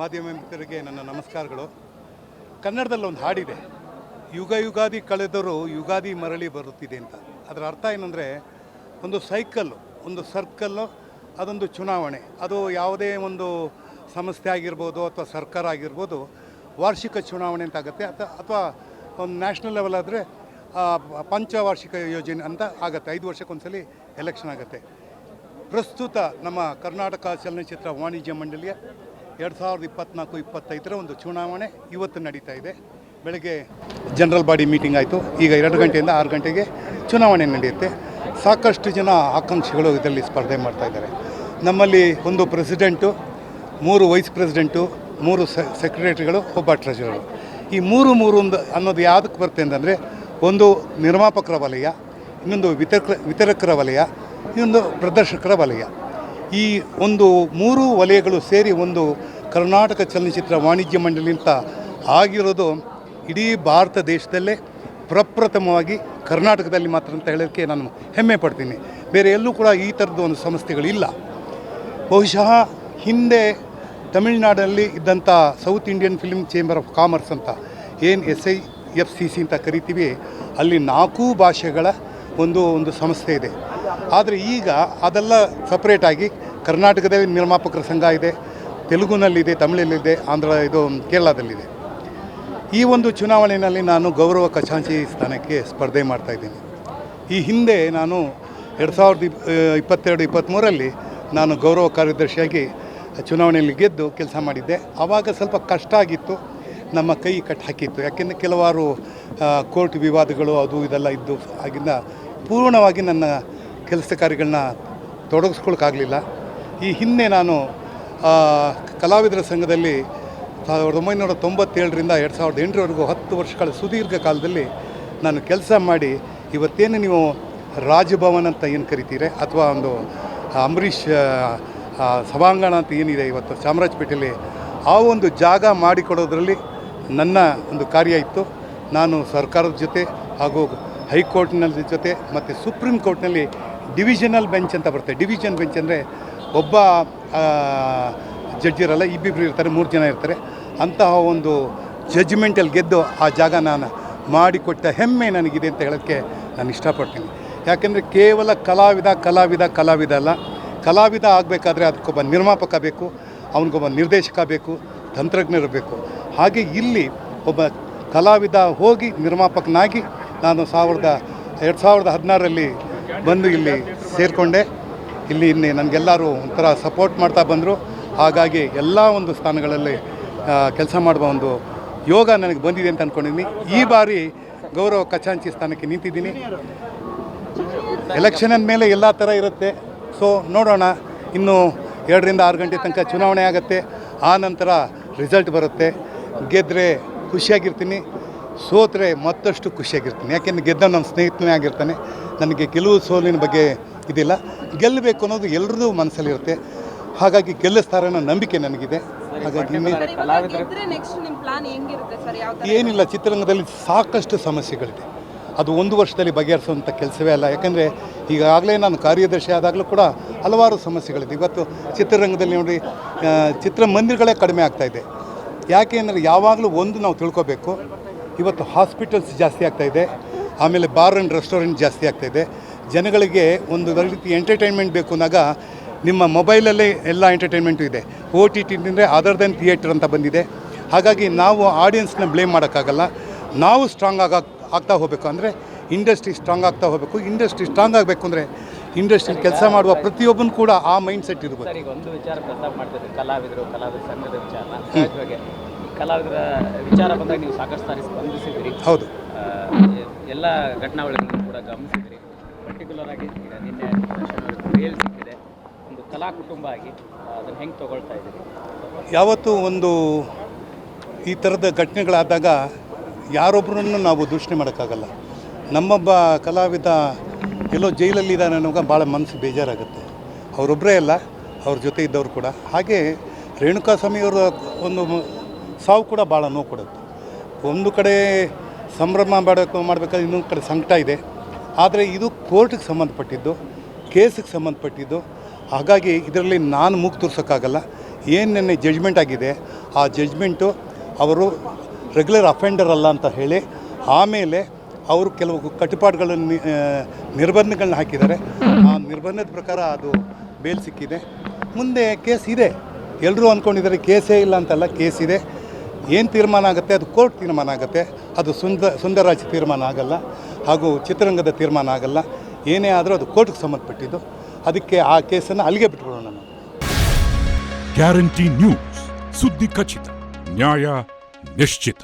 ಮಾಧ್ಯಮ ಮಿತ್ರರಿಗೆ ನನ್ನ ನಮಸ್ಕಾರಗಳು. ಕನ್ನಡದಲ್ಲಿ ಒಂದು ಹಾಡಿದೆ, ಯುಗ ಯುಗಾದಿ ಕಳೆದರೂ ಯುಗಾದಿ ಮರಳಿ ಬರುತ್ತಿದೆ ಅಂತ. ಅದರ ಅರ್ಥ ಏನಂದರೆ, ಒಂದು ಸೈಕಲ್ಲು, ಒಂದು ಸರ್ಕಲ್ಲು, ಅದೊಂದು ಚುನಾವಣೆ. ಅದು ಯಾವುದೇ ಒಂದು ಸಂಸ್ಥೆ ಆಗಿರ್ಬೋದು ಅಥವಾ ಸರ್ಕಾರ ಆಗಿರ್ಬೋದು, ವಾರ್ಷಿಕ ಚುನಾವಣೆ ಅಂತ ಆಗುತ್ತೆ. ಅಥವಾ ಒಂದು ನ್ಯಾಷನಲ್ ಲೆವೆಲ್ ಆದರೆ ಪಂಚವಾರ್ಷಿಕ ಯೋಜನೆ ಅಂತ ಆಗುತ್ತೆ. 5 ವರ್ಷಕ್ಕೊಂದ್ಸಲಿ ಎಲೆಕ್ಷನ್ ಆಗುತ್ತೆ. ಪ್ರಸ್ತುತ ನಮ್ಮ ಕರ್ನಾಟಕ ಚಲನಚಿತ್ರ ವಾಣಿಜ್ಯ ಮಂಡಳಿಯ 2024-25 ಒಂದು ಚುನಾವಣೆ ಇವತ್ತು ನಡೀತಾ ಇದೆ. ಬೆಳಗ್ಗೆ ಜನರಲ್ ಬಾಡಿ ಮೀಟಿಂಗ್ ಆಯಿತು. ಈಗ 2 ಗಂಟೆಯಿಂದ 6 ಗಂಟೆಗೆ ಚುನಾವಣೆ ನಡೆಯುತ್ತೆ. ಸಾಕಷ್ಟು ಜನ ಆಕಾಂಕ್ಷಿಗಳು ಇದರಲ್ಲಿ ಸ್ಪರ್ಧೆ ಮಾಡ್ತಾಯಿದ್ದಾರೆ. ನಮ್ಮಲ್ಲಿ ಒಂದು ಪ್ರೆಸಿಡೆಂಟು, 3 ವೈಸ್ ಪ್ರೆಸಿಡೆಂಟು, 3 ಸೆಕ್ರೆಟರಿಗಳು, ಒಬ್ಬ ಟ್ರೆಜರರು. ಈ 3 ಅನ್ನೋದು ಯಾವುದಕ್ಕೆ ಬರುತ್ತೆ ಅಂತಂದರೆ, ಒಂದು ನಿರ್ಮಾಪಕರ ವಲಯ, ಇನ್ನೊಂದು ವಿತರಕರ ವಲಯ, ಇನ್ನೊಂದು ಪ್ರದರ್ಶಕರ ವಲಯ. ಈ ಒಂದು 3 ವಲಯಗಳು ಸೇರಿ ಒಂದು ಕರ್ನಾಟಕ ಚಲನಚಿತ್ರ ವಾಣಿಜ್ಯ ಮಂಡಳಿ ಅಂತ ಆಗಿರೋದು ಇಡೀ ಭಾರತ ದೇಶದಲ್ಲೇ ಪ್ರಪ್ರಥಮವಾಗಿ ಕರ್ನಾಟಕದಲ್ಲಿ ಮಾತ್ರ ಅಂತ ಹೇಳೋಕ್ಕೆ ನಾನು ಹೆಮ್ಮೆ ಪಡ್ತೀನಿ. ಬೇರೆ ಎಲ್ಲೂ ಕೂಡ ಈ ಥರದ್ದು ಒಂದು ಸಂಸ್ಥೆಗಳಿಲ್ಲ. ಬಹುಶಃ ಹಿಂದೆ ತಮಿಳುನಾಡಲ್ಲಿ ಇದ್ದಂಥ south Indian film chamber of commerce ಅಂತ ಏನು SIFCC ಅಂತ ಕರಿತೀವಿ, ಅಲ್ಲಿ 4 ಭಾಷೆಗಳ ಒಂದು ಸಂಸ್ಥೆ ಇದೆ. ಆದರೆ ಈಗ ಅದೆಲ್ಲ ಸಪ್ರೇಟಾಗಿ ಕರ್ನಾಟಕದಲ್ಲಿ ನಿರ್ಮಾಪಕರ ಸಂಘ ಇದೆ, ತೆಲುಗುನಲ್ಲಿದೆ, ತಮಿಳಲ್ಲಿದೆ, ಕೇರಳದಲ್ಲಿದೆ. ಈ ಒಂದು ಚುನಾವಣೆಯಲ್ಲಿ ನಾನು ಗೌರವ ಖಜಾಂಚಿ ಸ್ಥಾನಕ್ಕೆ ಸ್ಪರ್ಧೆ ಮಾಡ್ತಾಯಿದ್ದೀನಿ. ಈ ಹಿಂದೆ ನಾನು 2022-23ರಲ್ಲಿ ನಾನು ಗೌರವ ಕಾರ್ಯದರ್ಶಿಯಾಗಿ ಚುನಾವಣೆಯಲ್ಲಿ ಗೆದ್ದು ಕೆಲಸ ಮಾಡಿದ್ದೆ. ಆವಾಗ ಸ್ವಲ್ಪ ಕಷ್ಟ ಆಗಿತ್ತು, ನಮ್ಮ ಕೈ ಕಟ್ಟು ಹಾಕಿತ್ತು. ಯಾಕೆಂದರೆ ಕೆಲವಾರು ಕೋರ್ಟ್ ವಿವಾದಗಳು ಅದು ಇದೆಲ್ಲ ಇದ್ದು ಆಗಿಂದ ಪೂರ್ಣವಾಗಿ ನನ್ನ ಕೆಲಸ ಕಾರ್ಯಗಳನ್ನ ತೊಡಗಿಸ್ಕೊಳ್ಳೋಕ್ಕಾಗಲಿಲ್ಲ. ಈ ಹಿಂದೆ ನಾನು ಕಲಾವಿದರ ಸಂಘದಲ್ಲಿ 1997ರಿಂದ 2008ರವರೆಗೂ 10 ವರ್ಷಗಳ ಸುದೀರ್ಘ ಕಾಲದಲ್ಲಿ ನಾನು ಕೆಲಸ ಮಾಡಿ, ಇವತ್ತೇನು ನೀವು ರಾಜಭವನ ಅಂತ ಏನು ಕರಿತೀರಿ, ಅಥವಾ ಒಂದು ಅಂಬರೀಷ್ ಸಭಾಂಗಣ ಅಂತ ಏನಿದೆ ಇವತ್ತು ಚಾಮರಾಜಪೇಟೆಯಲ್ಲಿ, ಆ ಒಂದು ಜಾಗ ಮಾಡಿಕೊಡೋದ್ರಲ್ಲಿ ನನ್ನ ಒಂದು ಕಾರ್ಯ ಇತ್ತು. ನಾನು ಸರ್ಕಾರದ ಜೊತೆ ಹಾಗೂ ಹೈಕೋರ್ಟ್ನ ಜೊತೆ ಮತ್ತು ಸುಪ್ರೀಂ ಕೋರ್ಟ್ನಲ್ಲಿ ಡಿವಿಷನಲ್ ಬೆಂಚ್ ಅಂತ ಬರುತ್ತೆ. ಡಿವಿಷನ್ ಬೆಂಚ್ ಅಂದರೆ ಒಬ್ಬ ಜಡ್ಜ್ ಇರಲ್ಲ, ಇಬ್ಬಿಬ್ಬರು ಇರ್ತಾರೆ, 3 ಜನ ಇರ್ತಾರೆ. ಅಂತಹ ಒಂದು ಜಡ್ಜ್ಮೆಂಟಲ್ಲಿ ಗೆದ್ದು ಆ ಜಾಗ ನಾನು ಮಾಡಿಕೊಟ್ಟ ಹೆಮ್ಮೆ ನನಗಿದೆ ಅಂತ ಹೇಳೋಕ್ಕೆ ನಾನು ಇಷ್ಟಪಡ್ತೀನಿ. ಯಾಕೆಂದರೆ ಕೇವಲ ಕಲಾವಿದ ಅಲ್ಲ, ಕಲಾವಿದ ಆಗಬೇಕಾದ್ರೆ ಅದಕ್ಕೊಬ್ಬ ನಿರ್ಮಾಪಕ ಬೇಕು, ಅವನಿಗೊಬ್ಬ ನಿರ್ದೇಶಕ ಬೇಕು, ತಂತ್ರಜ್ಞರು ಬೇಕು. ಹಾಗೆ ಇಲ್ಲಿ ಒಬ್ಬ ಕಲಾವಿದ ಹೋಗಿ ನಿರ್ಮಾಪಕನಾಗಿ ನಾನು 2016ರಲ್ಲಿ ಬಂದು ಇಲ್ಲಿ ಸೇರಿಕೊಂಡೆ. ಇಲ್ಲಿ ನನಗೆಲ್ಲರೂ ಒಂಥರ ಸಪೋರ್ಟ್ ಮಾಡ್ತಾ ಬಂದರು. ಹಾಗಾಗಿ ಎಲ್ಲ ಒಂದು ಸ್ಥಾನಗಳಲ್ಲಿ ಕೆಲಸ ಮಾಡುವ ಒಂದು ಯೋಗ ನನಗೆ ಬಂದಿದೆ ಅಂತ ಅಂದ್ಕೊಂಡಿದ್ದೀನಿ. ಈ ಬಾರಿ ಗೌರವ ಖಜಾಂಚಿ ಸ್ಥಾನಕ್ಕೆ ನಿಂತಿದ್ದೀನಿ. ಎಲೆಕ್ಷನ್ ಅಂದಮೇಲೆ ಎಲ್ಲ ಥರ ಇರುತ್ತೆ. ಸೊ ನೋಡೋಣ, ಇನ್ನು 2ರಿಂದ 6 ಗಂಟೆ ತನಕ ಚುನಾವಣೆ ಆಗುತ್ತೆ. ಆ ನಂತರ ರಿಸಲ್ಟ್ ಬರುತ್ತೆ. ಗೆದ್ದರೆ ಖುಷಿಯಾಗಿರ್ತೀನಿ, ಸೋತ್ರೆ ಮತ್ತಷ್ಟು ಖುಷಿಯಾಗಿರ್ತೀನಿ. ಯಾಕೆಂದರೆ ಗೆದ್ದ ನನ್ನ ಸ್ನೇಹಿತನೇ ಆಗಿರ್ತಾನೆ. ನನಗೆ ಗೆಲುವು ಸೋಲಿನ ಬಗ್ಗೆ ಇದಿಲ್ಲ. ಗೆಲ್ಲಬೇಕು ಅನ್ನೋದು ಎಲ್ಲರದ್ದು ಮನಸ್ಸಲ್ಲಿರುತ್ತೆ. ಹಾಗಾಗಿ ಗೆಲ್ಲಿಸ್ತಾರೆ ಅನ್ನೋ ನಂಬಿಕೆ ನನಗಿದೆ. ಹಾಗಾಗಿ ಏನಿಲ್ಲ, ಚಿತ್ರರಂಗದಲ್ಲಿ ಸಾಕಷ್ಟು ಸಮಸ್ಯೆಗಳಿದೆ. ಅದು 1 ವರ್ಷದಲ್ಲಿ ಬಗೆಹರಿಸುವಂಥ ಕೆಲಸವೇ ಅಲ್ಲ. ಯಾಕೆಂದರೆ ಈಗಾಗಲೇ ನಾನು ಕಾರ್ಯದರ್ಶಿ ಆದಾಗಲೂ ಕೂಡ ಹಲವಾರು ಸಮಸ್ಯೆಗಳಿದೆ. ಇವತ್ತು ಚಿತ್ರರಂಗದಲ್ಲಿ ನೋಡಿ, ಚಿತ್ರಮಂದಿರಗಳೇ ಕಡಿಮೆ ಆಗ್ತಾಯಿದೆ. ಯಾಕೆ ಅಂದರೆ ಯಾವಾಗಲೂ ಒಂದು ನಾವು ತಿಳ್ಕೊಬೇಕು, ಇವತ್ತು ಹಾಸ್ಪಿಟಲ್ಸ್ ಜಾಸ್ತಿ ಆಗ್ತಾಯಿದೆ, ಆಮೇಲೆ ಬಾರ್ ಆ್ಯಂಡ್ ರೆಸ್ಟೋರೆಂಟ್ ಜಾಸ್ತಿ ಆಗ್ತಾಯಿದೆ. ಜನಗಳಿಗೆ ಒಂದು ರೀತಿ ಎಂಟರ್ಟೈನ್ಮೆಂಟ್ ಬೇಕು ಅಂದಾಗ ನಿಮ್ಮ ಮೊಬೈಲಲ್ಲೇ ಎಲ್ಲ ಎಂಟರ್ಟೈನ್ಮೆಂಟು ಇದೆ. OTT ಅಂದರೆ ಅದರ್ ದೆನ್ ಥಿಯೇಟರ್ ಅಂತ ಬಂದಿದೆ. ಹಾಗಾಗಿ ನಾವು ಆಡಿಯನ್ಸ್ನ ಬ್ಲೇಮ್ ಮಾಡೋಕ್ಕಾಗಲ್ಲ. ನಾವು ಸ್ಟ್ರಾಂಗ್ ಆಗ್ತಾ ಹೋಗಬೇಕು. ಅಂದರೆ ಇಂಡಸ್ಟ್ರಿ ಸ್ಟ್ರಾಂಗ್ ಆಗ್ತಾ ಹೋಗಬೇಕು. ಇಂಡಸ್ಟ್ರಿ ಸ್ಟ್ರಾಂಗ್ ಆಗಬೇಕು ಅಂದರೆ ಇಂಡಸ್ಟ್ರಿ ಕೆಲಸ ಮಾಡುವ ಪ್ರತಿಯೊಬ್ಬನು ಕೂಡ ಆ ಮೈಂಡ್ ಸೆಟ್ ಇರಬೇಕು. ಒಂದು ವಿಚಾರ ಪ್ರಸ್ತಾಪ ಮಾಡ್ತಿದ್ದೆ, ಕಲಾವಿದರ ಸಂಘದ ವಿಚಾರ. ಕಲಾವಿದರ ವಿಚಾರ ಬಂದಾಗ ನೀವು ಸಾಕಷ್ಟು ಸಾರಿ ಸ್ಪಂದಿಸಿದ್ರಿ. ಹೌದು, ಎಲ್ಲ ಘಟನಾವಳಿಗಳನ್ನು ಕೂಡ ಗಮನಿಸಿದ್ರಿ. ಪರ್ಟಿಕ್ಯುಲರ್ ಆಗಿ ಈಗ ನಿನ್ನೆ ರಿಯಲ್ ಸಿಕ್ಕಿದೆ, ಒಂದು ಕಲಾ ಕುಟುಂಬ ಆಗಿ ಅದನ್ನು ಹೆಂಗೆ ತೊಗೊಳ್ತಾ ಇದ್ದೀರಿ? ಯಾವತ್ತೂ ಒಂದು ಈ ಥರದ ಘಟನೆಗಳಾದಾಗ ಯಾರೊಬ್ಬರನ್ನು ನಾವು ದೂಷಣೆ ಮಾಡೋಕ್ಕಾಗಲ್ಲ. ನಮ್ಮೊಬ್ಬ ಕಲಾವಿದ ಎಲ್ಲೋ ಜೈಲಲ್ಲಿದ್ದಾನೆ ಅನ್ನೋವಾಗ ಭಾಳ ಮನಸ್ಸು ಬೇಜಾರಾಗುತ್ತೆ. ಅವರೊಬ್ಬರೇ ಅಲ್ಲ, ಅವ್ರ ಜೊತೆ ಇದ್ದವರು ಕೂಡ. ಹಾಗೆ ರೇಣುಕಾಸ್ವಾಮಿಯವರ ಒಂದು ಸಾವು ಕೂಡ ಭಾಳ ನೋವು ಕೊಡುತ್ತೆ. ಒಂದು ಕಡೆ ಸಂಭ್ರಮ ಮಾಡಬೇಕಾದ್ರೆ ಇನ್ನೊಂದು ಕಡೆ ಸಂಕಟ ಇದೆ. ಆದರೆ ಇದು ಕೋರ್ಟಿಗೆ ಸಂಬಂಧಪಟ್ಟಿದ್ದು, ಕೇಸಿಗೆ ಸಂಬಂಧಪಟ್ಟಿದ್ದು. ಹಾಗಾಗಿ ಇದರಲ್ಲಿ ನಾನು ಮೂಗು ತೋರ್ಸೋಕ್ಕಾಗಲ್ಲ. ಏನು ನೆನ್ನೆ ಜಡ್ಜ್ಮೆಂಟ್ ಆಗಿದೆ ಆ ಜಡ್ಜ್ಮೆಂಟು ಅವರು ರೆಗ್ಯುಲರ್ ಅಫೆಂಡರ್ ಅಲ್ಲ ಅಂತ ಹೇಳಿ ಆಮೇಲೆ ಅವರು ಕೆಲವು ಕಟ್ಟುಪಾಡುಗಳನ್ನು ನಿರ್ಬಂಧಗಳನ್ನ ಹಾಕಿದ್ದಾರೆ. ಆ ನಿರ್ಬಂಧದ ಪ್ರಕಾರ ಅದು ಬೇಲ್ ಸಿಕ್ಕಿದೆ. ಮುಂದೆ ಕೇಸ್ ಇದೆ. ಎಲ್ಲರೂ ಅಂದ್ಕೊಂಡಿದ್ದಾರೆ ಕೇಸೇ ಇಲ್ಲ ಅಂತಲ್ಲ, ಕೇಸ್ ಇದೆ. ಏನು ತೀರ್ಮಾನ ಆಗುತ್ತೆ ಅದು ಕೋರ್ಟ್ ತೀರ್ಮಾನ ಆಗುತ್ತೆ. ಅದು ಸುಂದರರಾಜ್ ತೀರ್ಮಾನ ಆಗಲ್ಲ, ಹಾಗೂ ಚಿತ್ರರಂಗದ ತೀರ್ಮಾನ ಆಗಲ್ಲ. ಏನೇ ಆದರೂ ಅದು ಕೋರ್ಟ್ಗೆ ಸಂಬಂಧಪಟ್ಟಿದ್ದು. ಅದಕ್ಕೆ ಆ ಕೇಸನ್ನು ಅಲ್ಲಿಗೆ ಬಿಟ್ಕೊಳ್ಳೋಣ ನಾವು. ಗ್ಯಾರಂಟಿ ನ್ಯೂಸ್, ಸುದ್ದಿ ಖಚಿತ, ನ್ಯಾಯ ನಿಶ್ಚಿತ.